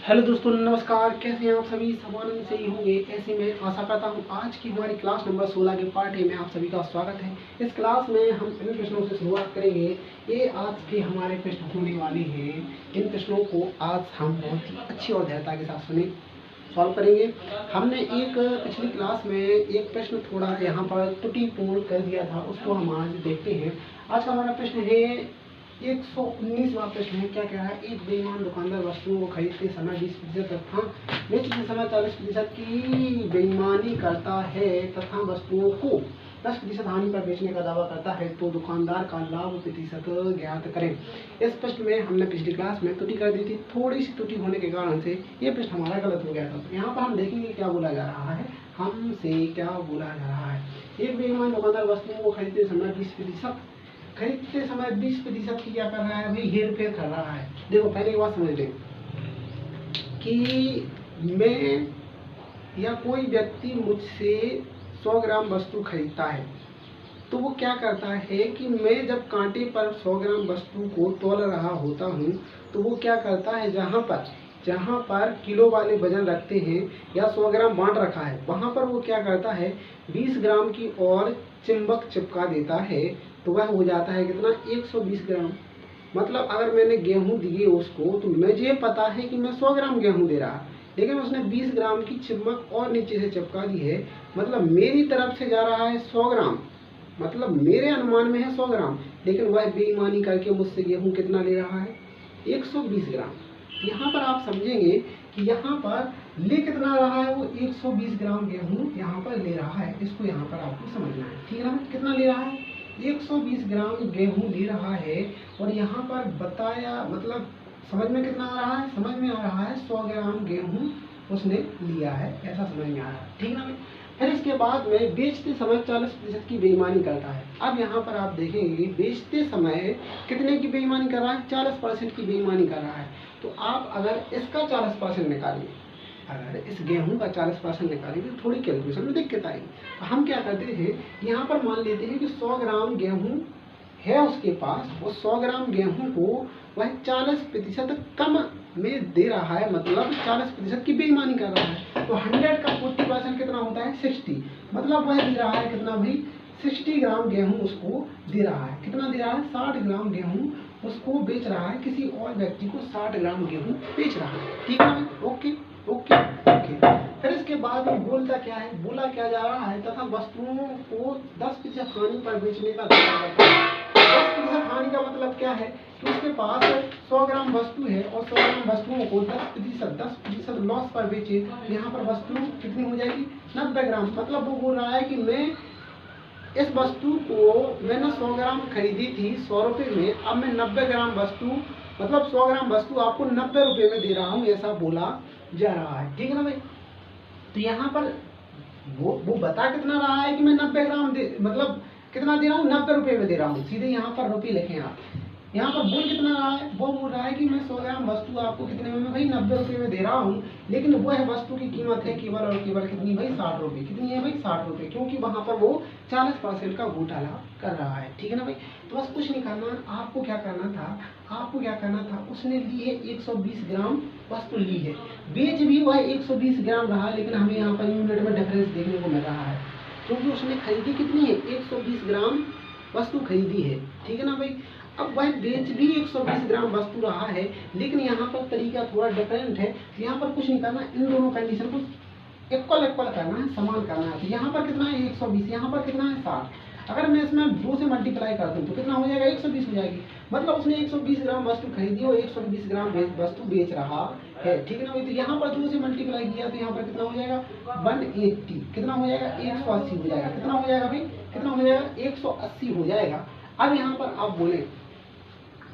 Hello दोस्तों, नमस्कार। कैसे हैं आप सभी? सब आनंद से ही होंगे ऐसे मैं आशा करता हूं। आज की हमारी क्लास नंबर 16 के पार्ट ए में आप सभी का स्वागत है। इस क्लास में हम इन प्रश्नों से शुरुआत करेंगे। ये आज के हमारे प्रश्न होने वाले हैं। इन प्रश्नों को आज हम बहुत ही अच्छी और धैर्यता के साथ सॉल्व करेंगे। हमने एक पिछली क्लास में एक प्रश्न थोड़ा यहाँ पर त्रुटिपूर्ण कर दिया था, उसको हम आज देखते हैं। आज का हमारा प्रश्न है 119वां प्रश्न है। क्या कह रहा है? एक बेईमान दुकानदार वस्तुओं को खरीदते समय 20% तथा बेचते समय 40% की बेईमानी करता है तथा वस्तुओं को 10% हानि पर बेचने का दावा करता है, तो दुकानदार का लाभ प्रतिशत ज्ञात करें। इस प्रश्न में हमने पिछली क्लास में त्रुटि कर दी थी। थोड़ी सी त्रुटि होने के कारण से ये प्रश्न हमारा गलत हो गया था। तो यहाँ पर हम देखेंगे क्या बोला जा रहा है, हमसे क्या बोला जा रहा है। एक बेईमान दुकानदार वस्तुओं को खरीदते समय 20% की क्या कर रहा है भाई? हेर फेर कर रहा है। देखो, पहले एक बात समझ लें कि मैं या कोई व्यक्ति मुझसे 100 ग्राम वस्तु खरीदता है, तो वो क्या करता है कि मैं जब कांटे पर 100 ग्राम वस्तु को तौल रहा होता हूँ, तो वो क्या करता है, जहाँ पर किलो वाले वजन रखते हैं या 100 ग्राम बांट रखा है, वहाँ पर वो क्या करता है 20 ग्राम की और चुंबक चिपका देता है। तो वह हो जाता है कितना? 120 ग्राम। मतलब अगर मैंने गेहूं दिए उसको, तो मुझे पता है कि मैं 100 ग्राम गेहूं दे रहा, लेकिन उसने 20 ग्राम की चुंबक और नीचे से चिपका दी है। मतलब मेरी तरफ से जा रहा है 100 ग्राम, मतलब मेरे अनुमान में है 100 ग्राम, लेकिन वह बेईमानी करके मुझसे गेहूं कितना ले रहा है? 120 ग्राम। यहाँ पर आप समझेंगे कि यहाँ पर ले कितना रहा है वो? 120 ग्राम गेहूं यहाँ पर ले रहा है। इसको यहाँ पर आपको समझना है, ठीक है ना? कितना ले रहा है? 120 ग्राम गेहूं ले रहा है। और यहाँ पर बताया, मतलब समझ में कितना आ रहा है? समझ में आ रहा है 100 ग्राम गेहूं उसने लिया है, ऐसा समझ में आ रहा है, ठीक ना? फिर इसके बाद में बेचते समय 40% की बेईमानी करता है। अब यहाँ पर आप देखेंगे बेचते समय कितने की बेईमानी कर रहा है? 40% की बेईमानी कर रहा है। तो आप अगर इसका 40% निकालें, अगर इस गेहूं का 40% निकालेंगे तो थोड़ी कैलकुलेशन में दिक्कत आएगी। तो हम क्या करते हैं, यहाँ पर मान लेते हैं कि 100 ग्राम गेहूं है उसके पास। वो 100 ग्राम गेहूं को वह 40% कम में दे रहा है, मतलब 40% की बेईमानी कर रहा है। तो 100 का 40% कितना होता है? 60। मतलब वह दे रहा है कितना भाई? 60 ग्राम गेहूं उसको दे रहा है। कितना दे रहा है? 60 ग्राम गेहूं उसको बेच रहा है, किसी और व्यक्ति को 60 ग्राम गेहूं बेच रहा है, ठीक है भाई? Okay okay okay. फिर इसके बाद में बोलता क्या है, बोला क्या जा रहा है, तथा वस्तुओं को 10% हानि पर बेचने का दावा करता है। 10% हानि का मतलब क्या है कि उसके पास 100 ग्राम वस्तु है और 100 ग्राम वस्तुओं को 10% लॉस पर बेचे। यहाँ पर वस्तु कितनी हो जाएगी? 90 ग्राम। मतलब वो बोल रहा है कि मैं इस वस्तु को मैंने 100 ग्राम खरीदी थी 100 रुपये में, अब मैं 90 ग्राम वस्तु, मतलब 100 ग्राम वस्तु आपको 90 रुपये में दे रहा हूँ, ऐसा बोला जा रहा है, ठीक है ना भाई? तो यहाँ पर वो बता कितना रहा है कि मैं 90 ग्राम मतलब कितना दे रहा हूँ? 90 रुपये में दे रहा हूँ। सीधे यहाँ पर रुपये लिखें आप। यहाँ पर बोल कितना रहा है? वो बोल रहा है कि मैं 100 ग्राम वस्तु आपको कितने में भाई? 90 रुपये में दे रहा हूँ, लेकिन वह वस्तु की कीमत है केवल और केवल कितनी भाई? 60 रुपये। कितनी है भाई? 60 रुपये, क्योंकि वहाँ पर वो 40% का घोटाला कर रहा है, ठीक है ना भाई? तो बस कुछ नहीं करना, आपको क्या करना था, उसने ली है 120 ग्राम वस्तु ली है, बेच भी वह 120 ग्राम रहा, लेकिन हमें यहाँ पर यूनिट में डिफरेंस देखने को मिल रहा है, क्योंकि उसने खरीदी कितनी है? 120 ग्राम वस्तु खरीदी है, ठीक है ना भाई? अब वह बेच भी 120 ग्राम वस्तु रहा है, लेकिन यहाँ पर तरीका थोड़ा डिफरेंट है। यहाँ पर कुछ नहीं करना, इन दोनों कंडीशन को इक्वल करना है, समान करना है। तो यहाँ पर कितना है? 120, यहाँ पर कितना है? 60। अगर मैं इसमें 2 से मल्टीप्लाई कर दूँ तो कितना हो जाएगा? 120 हो जाएगी। मतलब उसने 120 ग्राम वस्तु खरीदी और 120 ग्राम वस्तु बेच रहा है, ठीक है ना भाई? तो यहाँ पर 2 से मल्टीप्लाई किया तो यहाँ पर कितना हो जाएगा? 180। कितना हो जाएगा? 180 हो जाएगा। कितना हो जाएगा भाई? कितना हो जाएगा? 180 हो जाएगा। अब यहाँ पर आप बोले,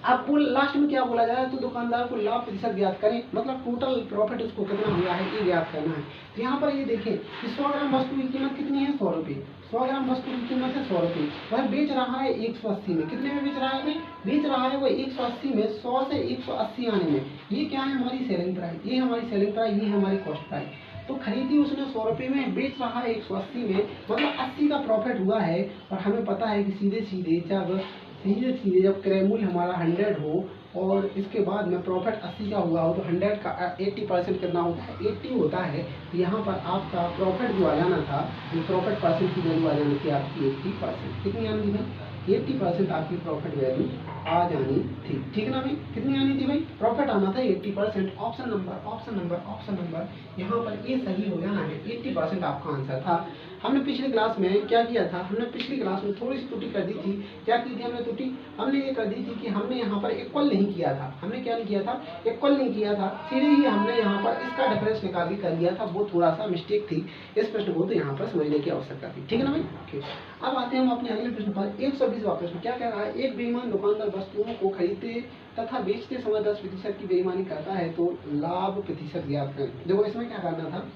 आपको लास्ट में क्या बोला जाए, तो दुकानदार को लाभ प्रतिशत ज्ञात करें, मतलब टोटल प्रॉफिट उसको कितना हुआ है ये ज्ञात करना है। तो यहाँ पर ये देखें कि 100 ग्राम वस्तु की कीमत कितनी है? 100 रुपये। 100 ग्राम वस्तु की कीमत है 100 रुपये। वह बेच रहा है 180 में। कितने में बेच रहा है? बेच रहा है वो 180 में। 100 से 180 आने में ये क्या है? हमारी सेलिंग प्राइस। ये हमारी सेलिंग प्राइस, ये हमारी कॉस्ट प्राइस। तो खरीदी उसने 100 रुपये में, बेच रहा है 180 में, मतलब 80 का प्रॉफिट हुआ है। और हमें पता है कि सीधे सीधे जब सीधे सीधे जब क्रय मूल्य हमारा 100 हो और इसके बाद में प्रॉफिट 80 का हुआ हो तो 100 का 80% कितना होता है, 80 होता है। तो यहाँ पर आपका प्रॉफिट जो आ जाना था, ये प्रॉफिट परसेंट की वैल्यू आ जानी थी आपकी 80%। कितनी आनी थी भाई, 80% आपकी प्रॉफिट वैल्यू आ जानी थी। ठीक है ना भाई, कितनी आनी थी भाई, प्रॉफिट आना था 80%। ऑप्शन नंबर यहाँ पर ए सही हो जाना है, 80% आपका आंसर था। हमने पिछली क्लास में क्या किया था, हमने पिछली क्लास में थोड़ी सी त्रुटि कर दी थी। क्या की थी हमने त्रुटि, हमने ये कर दी थी कि हमने यहाँ पर इक्वल नहीं किया था। हमने क्या नहीं किया था, इक्वल नहीं किया था, सीधे ही हमने यहाँ पर इसका डिफरेंस निकाल के कर लिया था। वो थोड़ा सा मिस्टेक थी इस प्रश्न को, तो यहाँ पर समझने की आवश्यकता थी। ठीक है ना भाई, ओके। अब आते हैं हम अपने अगले प्रश्न पर। 120वां प्रश्न क्या कह रहा है, एक बेईमान दुकानदार वस्तुओं को खरीदते तथा बेचते समय 10% की बेईमानी करता है तो लाभ प्रतिशत ज्ञात करें। देखो इसमें क्या करना था,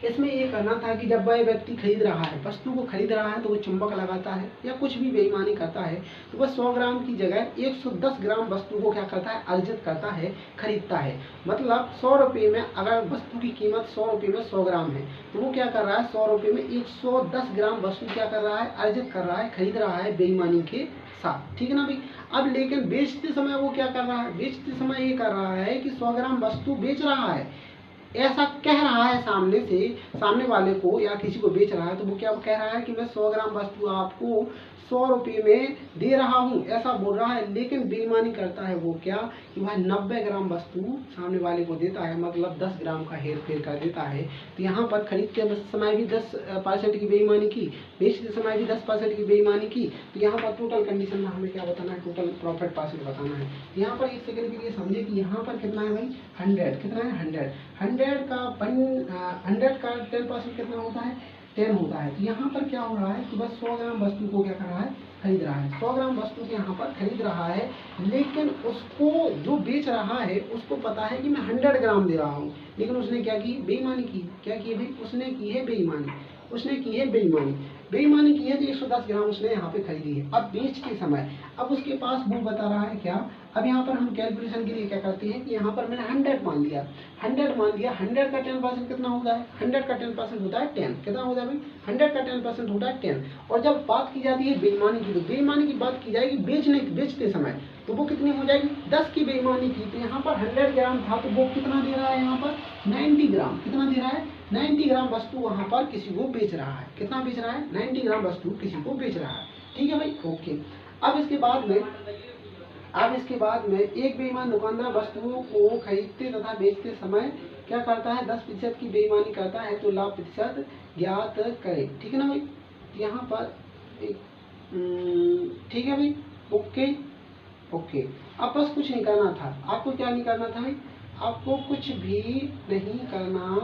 इसमें ये करना था कि जब वह व्यक्ति खरीद रहा है, वस्तु को खरीद रहा है, तो वो चुंबक लगाता है या कुछ भी बेईमानी करता है, तो वह 100 ग्राम की जगह 110 ग्राम वस्तु को क्या करता है, अर्जित करता है, खरीदता है। मतलब 100 रुपये में अगर वस्तु की कीमत 100 रुपये में 100 ग्राम है, तो वो क्या कर रहा है, 100 रुपये में 110 ग्राम वस्तु क्या कर रहा है, अर्जित कर रहा है, खरीद रहा है बेईमानी के साथ। ठीक है ना भाई। अब लेकिन बेचते समय वो क्या कर रहा है, बेचते समय ये कर रहा है कि 100 ग्राम वस्तु बेच रहा है, ऐसा कह रहा है सामने से, सामने वाले को या किसी को बेच रहा है, तो वो क्या कह रहा है कि मैं 100 ग्राम वस्तु आपको 100 रुपये में दे रहा हूँ, ऐसा बोल रहा है। लेकिन बेईमानी करता है वो क्या, कि वह 90 ग्राम वस्तु सामने वाले को देता है, मतलब 10 ग्राम का हेर फेर कर देता है। तो यहाँ पर खरीदते समय भी 10% की बेईमानी की, बेचते समय भी 10% की बेईमानी की। तो यहाँ पर टोटल कंडीशन में हमें क्या बताना है, टोटल प्रॉफिट परसेंट बताना है। यहाँ पर एक सेकंड के लिए समझिए कि यहाँ पर कितना है भाई, 100, कितना है 100 का 10% कितना होता है, 10 होता है। तो यहाँ पर क्या हो रहा है कि बस 100 ग्राम वस्तु को क्या कर रहा है, खरीद रहा है, 100 ग्राम वस्तु को यहाँ पर खरीद रहा है। लेकिन उसको जो बेच रहा है उसको पता है कि मैं 100 ग्राम दे रहा हूँ, लेकिन उसने क्या की, बेईमानी की। क्या की भाई, उसने की है बेईमानी, उसने की है बेईमानी, बेईमानी की है। तो 110 ग्राम उसने यहाँ पे खरीदी है। अब बेचते समय अब उसके पास वो बता रहा है क्या, अब यहाँ पर हम कैलकुलेशन के लिए क्या करते हैं कि यहाँ पर मैंने 100 मान लिया, 100 मान लिया। 100 का 10% कितना होता है, 100 का 10% होता है 10। कितना होता है भाई, 100 का 10% होता है 10। और जब बात की जाती है बेईमानी की, तो बेईमानी की बात की जाएगी बेचते समय, तो वो कितनी हो जाएगी, 10 की बेईमानी की। तो यहाँ पर 100 ग्राम था, तो वो कितना दे रहा है, यहाँ पर 90 ग्राम। कितना दे रहा है, 90 ग्राम वस्तु वहाँ पर किसी को बेच रहा है। कितना बेच रहा है, 90 ग्राम वस्तु किसी को बेच रहा है। ठीक है भाई, ओके। अब इसके बाद में एक बेईमान दुकानदार वस्तुओं को खरीदते तथा बेचते समय क्या करता है, 10% की बेईमानी करता है तो लाभ प्रतिशत ज्ञात करें। ठीक है ना भाई, यहाँ पर ठीक है भाई, ओके ओके। अब बस कुछ नहीं करना था आपको, क्या नहीं करना था भाई, आपको कुछ भी नहीं करना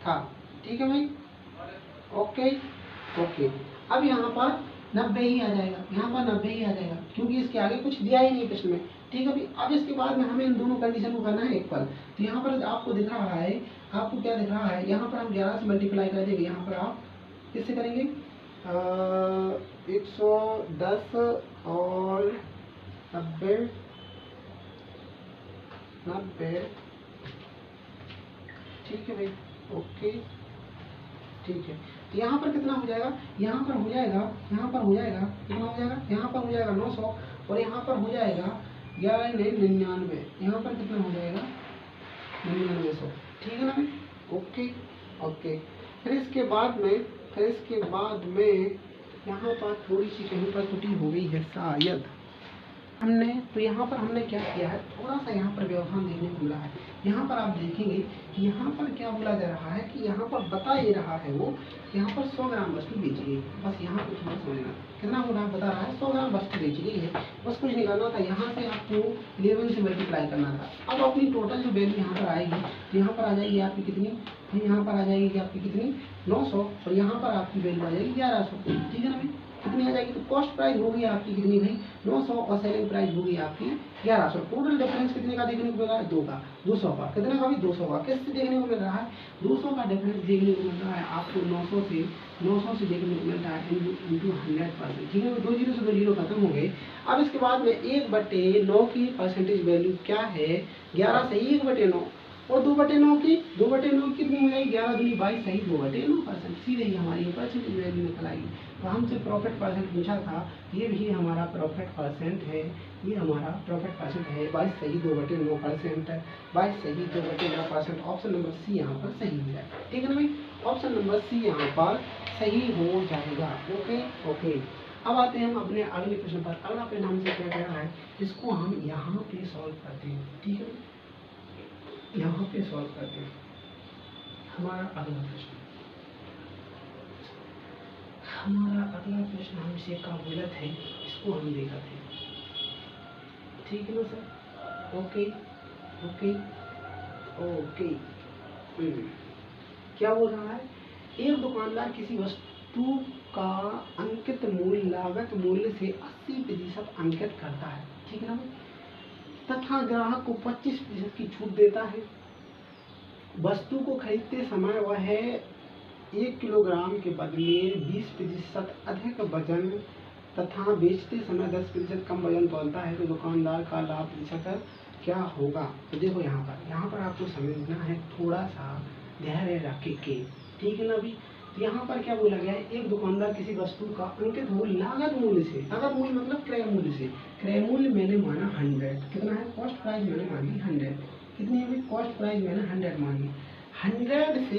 था। ठीक है भाई, ओके ओके। अब यहाँ पर 90 ही आ जाएगा, यहाँ पर 90 ही आ जाएगा, क्योंकि इसके आगे कुछ दिया ही नहीं प्रश्न में। ठीक है भाई। अब इसके बाद में हमें इन दोनों कंडीशन को करना है इक्वल। तो यहाँ पर आपको दिख रहा है, आपको क्या दिख रहा है, यहाँ पर हम 11 से मल्टीप्लाई कर देंगे। यहाँ पर आप किससे करेंगे, 110 और 90, ठीक है भाई, ओके ठीक है। तो यहाँ पर कितना हो जाएगा, यहाँ पर हो जाएगा, कितना हो जाएगा, यहाँ पर हो जाएगा 900 और यहाँ पर हो जाएगा 11 99, यहाँ पर कितना हो जाएगा 9900। ठीक है ना भाई, ओके ओके। फिर इसके बाद में यहाँ पर थोड़ी सी कहीं पर त्रुटि हो गई है शायद हमने, तो यहाँ पर हमने क्या किया है, थोड़ा सा यहाँ पर व्यवधान देखने को मिला है। यहाँ पर आप देखेंगे कि यहाँ पर क्या बोला जा रहा है कि यहाँ पर बता ये रहा है वो, यहाँ पर 100 ग्राम वस्तु बेची गई। बस यहाँ कुछ नहीं समझना, कितना हो रहा बता रहा है 100 ग्राम वस्तु बेची गई है, बस कुछ नहीं करना था। यहाँ से आपको 11 से मल्टीप्लाई करना था। अब अपनी टोटल जो वैल्यू यहाँ पर आएगी, तो यहाँ पर आ जाएगी आपकी कितनी, यहाँ पर आ जाएगी कि आपकी कितनी 900 और यहाँ पर आपकी वैल्यू आ जाएगी 1100। ठीक है ना भाई, कितनी आ जाएगी, तो कॉस्ट प्राइस होगी आपकी कितनी भाई 900 और सेलिंग प्राइस होगी आपकी 1100। टोटल डिफरेंस कितने का देखने को मिल रहा है, 200 का। कितने का भी 200 का। किससे देखने को मिल रहा है, 200 का डिफरेंस देखने को मिल रहा है आपको 900 से देखने को मिल रहा है इंटू 100%। ठीक है, 2 जीरो से 2 जीरो खत्म हो गए। अब इसके बाद में 1/9 की परसेंटेज वैल्यू क्या है, 11 से 1/9 और 2/9 की 2/9 कितनी हो जाएगी, 11 दूनी 22 सही 2/9%, सीधे ही हमारी परसेंटेज वैल्यू निकल आएगी। तो हमसे प्रॉफिट परसेंट पूछा था, ये भी हमारा प्रॉफिट परसेंट है, ये हमारा प्रॉफिट परसेंट है, 22 सही 2/9%, 22 सही 2/9%, ऑप्शन नंबर सी यहाँ पर सही हो जाएगा। ठीक है ना भाई, ऑप्शन नंबर सी यहाँ पर सही हो जाएगा। ओके ओके, अब आते हैं हम अपने अगले प्रश्न पर। अगला प्रश्न हमसे क्या कह रहा है, इसको हम यहाँ पे सॉल्व करते हैं। ठीक है, यहाँ पे सॉल्व करते हैं। हमारा अगला प्रश्न हमसे काबुलत है, इसको हम देखते हैं। ठीक है ना सर, ओके ओके ओके। क्या बोल रहा है, एक दुकानदार किसी वस्तु का अंकित मूल्य लागत मूल्य से 80% अंकित करता है। ठीक है ना, तथा ग्राहक को 25% की छूट देता है। वस्तु को खरीदते समय वह 1 किलोग्राम के बदले 20% अधिक वजन तथा बेचते समय 10% कम वजन तोलता है, तो दुकानदार का लाभ प्रतिशत क्या होगा। तो देखो यहाँ पर आपको समझना है, थोड़ा सा धैर्य रख के। ठीक है ना अभी, यहाँ पर क्या बोला गया है, एक दुकानदार किसी वस्तु का अंकित मूल्य लागत मूल्य से, लागत मूल्य मतलब क्रय मूल्य से, क्रय मूल्य मैंने माना 100, कितना है, कॉस्ट प्राइस मैंने मानी 100, कितनी है, कॉस्ट प्राइस मैंने 100 मानी, 100 से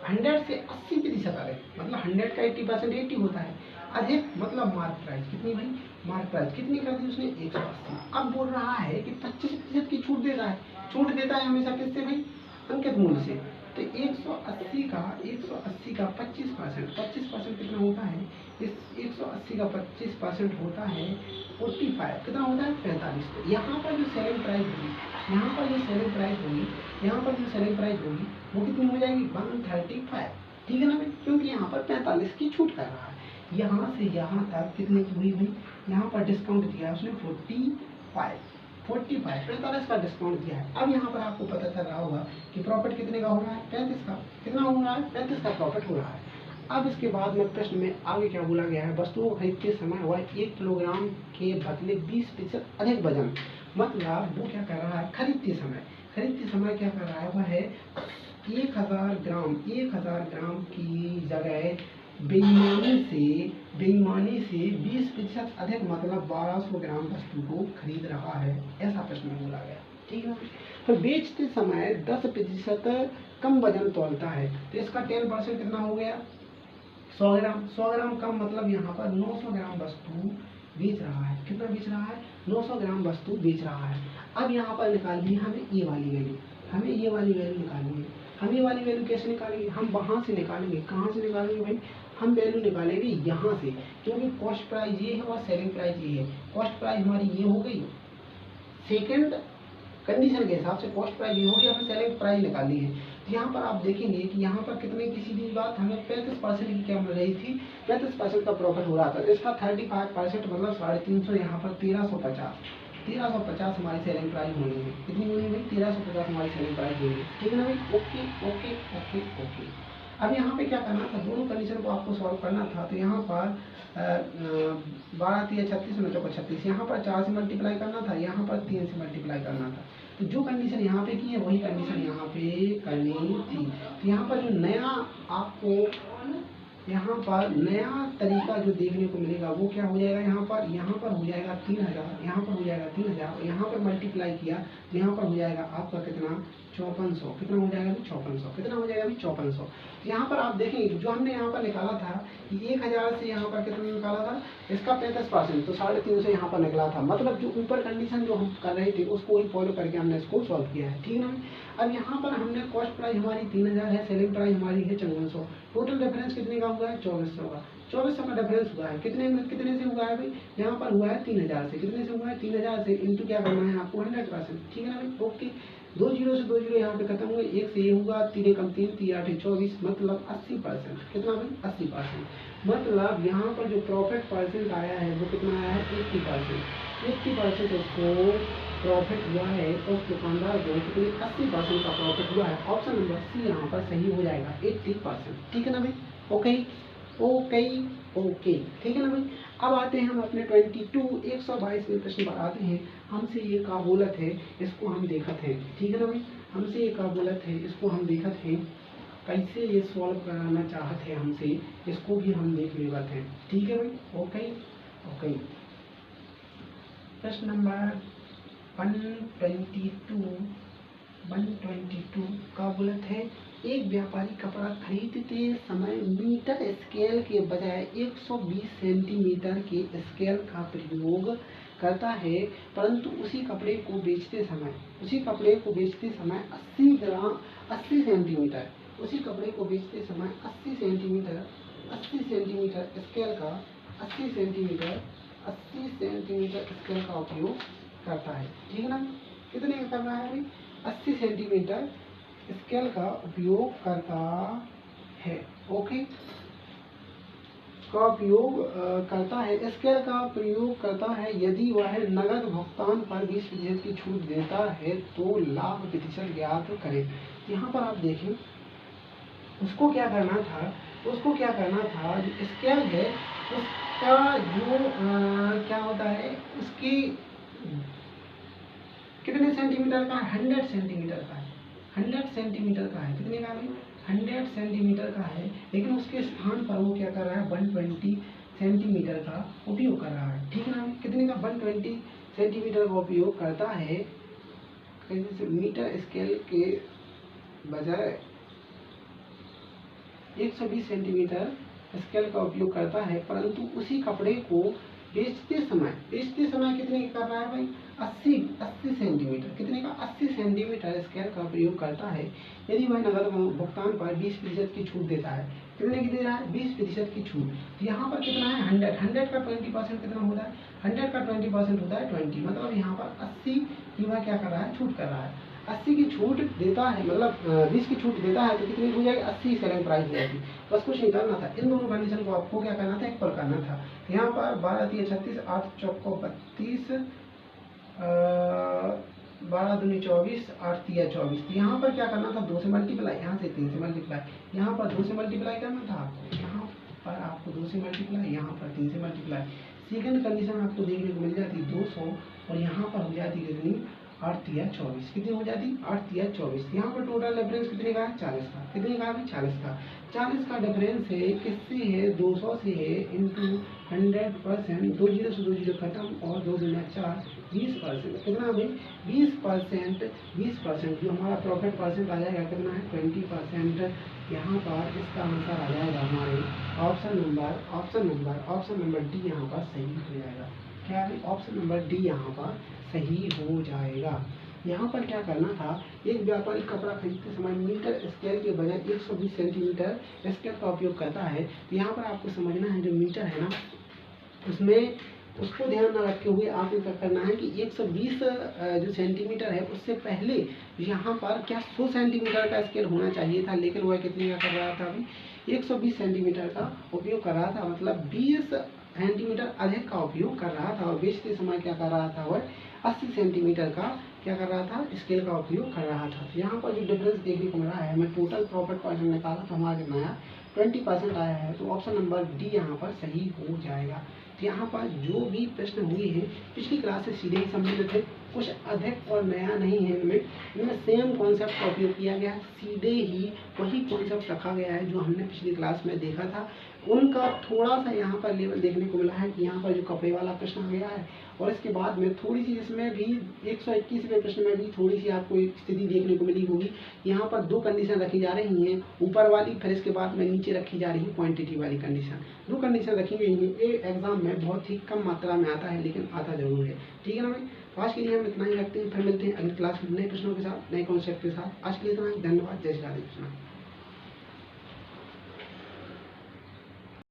80% अधिक, मतलब 100 का 80% 80 होता है, अधिक मतलब मार्क प्राइस, कितनी भाई, मार्क प्राइस कितनी कर दी उसने, 180। अब बोल रहा है कि 25% की छूट देता है, छूट देता है हमेशा किससे भाई, अंकित मूल्य से। तो 180 का 25% कितना होता है, इस 180 का 25% होता है 45, कितना होता है 45। तो यहाँ पर जो सेलिंग प्राइस होगी, यहाँ पर जो सेलिंग प्राइस होगी वो कितनी हो जाएगी, 135। ठीक है ना भाई, क्योंकि यहाँ पर 45 की छूट कर रहा है। यहाँ से यहाँ तक कितने की हुई भाई, यहाँ पर डिस्काउंट दिया उसने 45 का डिस्काउंट दिया है। अब यहाँ पर आपको पता चल रहा होगा कि प्रॉफिट कितने का हो रहा है, 35 का, कितना हो रहा है, 35 का प्रॉफिट हो रहा है। अब इसके बाद में प्रश्न में आगे क्या बोला गया है, वस्तुओं को खरीदते समय वह 1 किलोग्राम के बदले 20% अधिक वजन, मतलब वो क्या कर रहा है, खरीदते समय क्या कर रहा है, वह है 1000 ग्राम की जगह बेईमानी से 20% अधिक, मतलब 1200 ग्राम वस्तु को खरीद रहा है, ऐसा प्रश्न में बोला गया। ठीक है, तो बेचते समय 10% कम वजन तोलता है, तो इसका 10% कितना हो गया, 100 ग्राम। 100 ग्राम कम मतलब यहाँ पर 900 ग्राम वस्तु बेच रहा है, कितना बेच रहा है, 900 ग्राम वस्तु बेच रहा है। अब यहाँ पर निकालनी है हमें ये वाली वैल्यू, निकालनी है। हम ये वाली वैल्यू कैसे निकालेंगे, हम वहाँ से निकालेंगे, कहाँ से निकालेंगे भाई, हम वैल्यू निकालेंगे यहाँ से, क्योंकि कॉस्ट प्राइस ये है और सेलिंग प्राइस ये है। कॉस्ट प्राइस हमारी ये हो गई, सेकंड कंडीशन के हिसाब से कॉस्ट प्राइस ये होगी, हमें सेलिंग प्राइस निकालनी है। तो यहाँ पर आप देखेंगे कि यहाँ पर कितने की सीधी बात, हमें 35% की क्या मिल रही थी, 35% का प्रॉफिट हो रहा था, तो इसका 35% मतलब 350, यहाँ पर 1350 हमारी सेलिंग प्राइस होनी है। कितनी होनी है भाई, 1350 हमारी सेलिंग प्राइस होनी है। ठीक है ना भाई, ओके ओके ओके ओके। अब यहाँ पे क्या करना था, दोनों कंडीशन को आपको सॉल्व करना था। तो यहाँ पर 12 3 36 9 4 36, यहाँ पर 4 से मल्टीप्लाई करना था, यहाँ पर 3 से मल्टीप्लाई करना था। तो जो कंडीशन यहाँ पे की है वही कंडीशन यहाँ पे करनी थी। तो यहाँ पर जो नया आपको यहाँ पर नया तरीका जो देखने को मिलेगा वो क्या हो जाएगा, यहाँ पर हो जाएगा 3000, यहाँ पर हो जाएगा 3000, यहाँ पर मल्टीप्लाई किया तो यहाँ पर हो जाएगा आपका कितना, 5400, कितना हो जाएगा अभी 5400, कितना हो जाएगा अभी 5400। यहाँ पर आप देखेंगे जो हमने यहाँ पर निकाला था कि 1000 से यहाँ पर कितना निकाला था, इसका 35%, तो 350 यहाँ पर निकला था, मतलब जो ऊपर कंडीशन जो हम कर रहे थे उसको ही फॉलो करके हमने इसको सॉल्व किया है। ठीक है ना, अब यहाँ पर हमने कॉस्ट प्राइस हमारी 3000 है, सेलिंग प्राइस हमारी है 5400, टोटल डिफरेंस कितने का हुआ है, 2400 का, 2400 का डिफरेंस हुआ है, कितने से हुआ है भाई, यहाँ पर हुआ है 3000 से, कितने से हुआ है 3000 से, इंटू क्या करना है आपको 100%। ठीक है ना भाई, ओके। 2 जीरो से 2 जीरो यहाँ पे खत्म हुए, 1 से ये हुआ, 3 कम 3 3 8 24, मतलब 80%, कितना भाई 80%, मतलब यहाँ पर जो प्रॉफिट परसेंट आया है वो कितना आया है 80% उसको प्रॉफिट हुआ है, तो उस दुकानदार को कितने 80% का प्रॉफिट हुआ है। ऑप्शन नंबर सी यहाँ पर सही हो जाएगा, 80%। ठीक है ना भाई, ओके ओके ओके, ठीक है ना भाई। अब आते हैं हम अपने 122वें प्रश्न पर आते हैं। हमसे ये का बोलत है, इसको हम देखत हैं, ठीक है ना भाई। हमसे ये का बोलत है, इसको हम देखत हैं, कैसे ये सॉल्व कराना चाहत है हमसे, इसको भी हम देख लेवत हैं, ठीक है भाई। Okay okay. प्रश्न नंबर 122 का बोलत है, एक व्यापारी कपड़ा खरीदते समय मीटर स्केल के बजाय 120 सेंटीमीटर के स्केल का प्रयोग करता है, परंतु उसी कपड़े को बेचते समय 80 सेंटीमीटर उसी कपड़े को बेचते समय 80 सेंटीमीटर स्केल का 80 सेंटीमीटर स्केल का उपयोग करता है, ठीक है ना। कितने का कर रहा है भाई? 80 सेंटीमीटर स्केल का उपयोग करता है, ओके, का उपयोग करता है, स्केल का प्रयोग करता है। यदि वह नगद भुगतान पर 20% की छूट देता है तो लाभ प्रतिशत ज्ञात करें। यहाँ पर आप देखें, उसको क्या करना था, जो स्केल है उसका जो क्या होता है, उसकी कितने सेंटीमीटर का? 100 सेंटीमीटर का है, 100 सेंटीमीटर का है। कितने का भाई? 100 सेंटीमीटर का है, लेकिन उसके स्थान पर वो क्या कर रहा है? 120 सेंटीमीटर का उपयोग कर रहा है, ठीक है ना। कितने का? 120 सेंटीमीटर का उपयोग करता है, मीटर स्केल के बजाय 120 सेंटीमीटर स्केल का उपयोग करता है, परंतु उसी कपड़े को बेचते समय कितने का कर रहा है भाई? 80 सेंटीमीटर। कितने का? 80 सेंटीमीटर स्केल का प्रयोग करता है। यदि वह नगद भुगतान पर 20% की छूट देता है, कितने की दे रहा है? 20% की छूट। यहाँ पर कितना है? 100 का 20% कितना होता है? 100 का 20% होता है 20, मतलब यहाँ पर 80 की वह क्या कर रहा है? छूट कर रहा है। 80 की छूट देता है, मतलब 20 की छूट देता है, तो कितनी हो जाएगी? 80 सेलिंग प्राइस हो जाएगी। बस कुछ नहीं करना था, इन दोनों कंडीशन को आपको क्या करना था? इक्वल करना था। यहाँ पर 12 3 36, 8 चौको 32, 12 दूनी 24, 8 3 24। तो यहाँ पर क्या करना था? 2 से मल्टीप्लाई, यहाँ से 3 से मल्टीप्लाई, यहाँ पर 2 से मल्टीप्लाई करना था आपको, यहाँ पर आपको 2 से मल्टीप्लाई, यहाँ पर 3 से मल्टीप्लाई। सेकंड कंडीशन आपको देखने को मिल जाती 200, और यहाँ पर हो जाती कितनी? 8 3 24। कितनी हो जाती? 8 3 24। यहाँ पर टोटल डिफरेंस कितने का है? 40 का। कितने का है? 40 का। 40 का डिफरेंस है, किससे है? 200 से है, इंटू 100%, 2 जीरो से 2 जीरो खत्म, और 2 दूना 4, 20%। कितना भाई? 20%। जो हमारा प्रॉफिट परसेंट आ जाएगा कितना है? 20%। यहाँ पर इसका आंसर आ जाएगा हमारे ऑप्शन नंबर डी यहाँ पर सही हो जाएगा। क्या है? ऑप्शन नंबर डी यहाँ पर सही हो जाएगा। यहाँ पर क्या करना था, एक व्यापारी कपड़ा खरीदते समय मीटर स्केल के बजाय 120 सेंटीमीटर स्केल का उपयोग करता है। यहाँ पर आपको समझना है, जो मीटर है ना, उसमें उसको ध्यान न रखते हुए आपको क्या करना है कि 120 जो सेंटीमीटर है उससे पहले यहाँ पर क्या 100 सेंटीमीटर का स्केल होना चाहिए था, लेकिन वह कितने का कर रहा था अभी? 120 सेंटीमीटर का उपयोग कर रहा था, मतलब 20 सेंटीमीटर अधिक का उपयोग कर रहा था, और बेचते समय क्या कर रहा था? वह 80 सेंटीमीटर का क्या कर रहा था? स्केल का उपयोग कर रहा था। तो यहाँ पर जो डिफरेंस देखने को मिला है, हमें टोटल प्रॉफिट परसेंट निकाला तो हमारा कितना आया? 20% आया है। तो ऑप्शन नंबर डी यहाँ पर सही हो जाएगा। तो यहाँ पर जो भी प्रश्न हुए हैं पिछली क्लास से सीधे ही संबंधित है, कुछ अधिक और नया नहीं है। इनमें सेम कॉन्सेप्ट का उपयोग किया गया है, सीधे ही वही कॉन्सेप्ट रखा गया है जो हमने पिछली क्लास में देखा था। उनका थोड़ा सा यहाँ पर लेवल देखने को मिला है कि यहाँ पर जो कपड़े वाला प्रश्न आ गया है, और इसके बाद में थोड़ी सी इसमें भी 121वें प्रश्न में भी थोड़ी सी आपको एक स्थिति देखने को मिली होगी। यहाँ पर 2 कंडीशन रखी जा रही हैं, ऊपर वाली, फिर इसके बाद में नीचे रखी जा रही है क्वांटिटी वाली कंडीशन। 2 कंडीशन रखी गई हैं। ये एग्जाम में बहुत ही कम मात्रा में आता है, लेकिन आता जरूर है, ठीक है ना भाई। तो आज के लिए हम इतना ही रखते हैं, फिर मिलते हैं अगली क्लास में नए प्रश्नों के साथ, नए कॉन्सेप्ट के साथ। आज के लिए इतना ही, धन्यवाद। जय श्री राधे कृष्ण।